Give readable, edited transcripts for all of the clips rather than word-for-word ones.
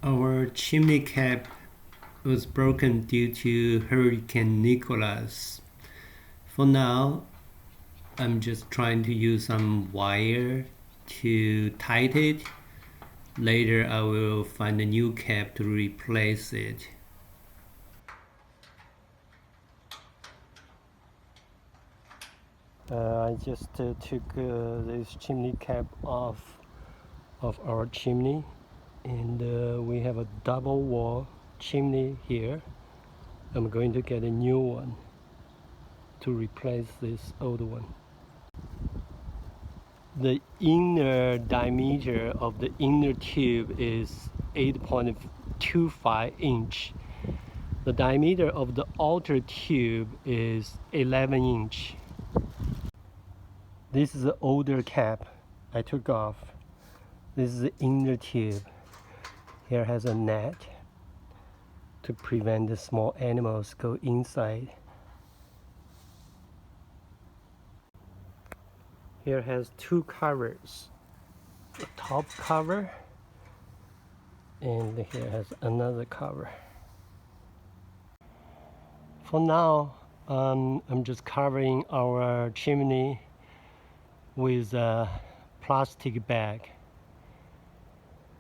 Our chimney cap was broken due to Hurricane Nicholas. For now, I'm just trying to use some wire to tighten it. Later, I will find a new cap to replace it. I just took this chimney cap off of our chimney, and we have a double wall chimney here. I'm going to get a new one to replace this old one. The inner diameter of the inner tube is 8.25 inch. The diameter of the outer tube is 11 inch. This is the older cap I took off. This is the inner tube. Here has a net to prevent the small animals go inside. Here has two covers, the top cover, and here has another cover. For now, I'm just covering our chimney with a plastic bag.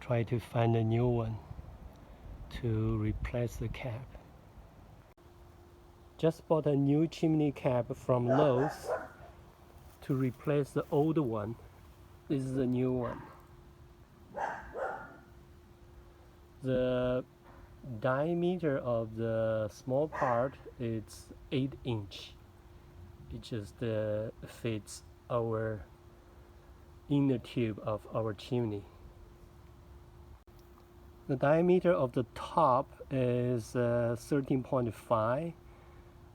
Try to find a new one to replace the cap. Just bought a new chimney cap from Lowe to replace the old one. This is the new one. The diameter of the small part is 8 inch. It just fits our inner tube of our chimney. The diameter of the top is 13.5,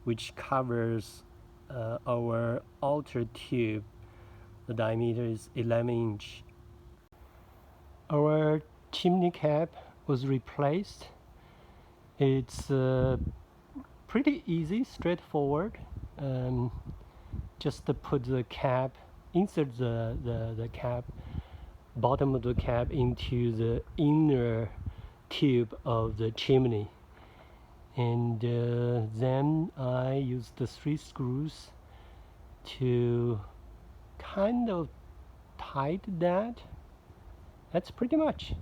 which covers our outer tube. The diameter is 11 inch. Our chimney cap was replaced. It's pretty easy, straightforward. Just to put the cap, insert the cap, bottom of the cap into the inner tube of the chimney, and then I used the 3 screws to kind of tighten that. That's pretty much.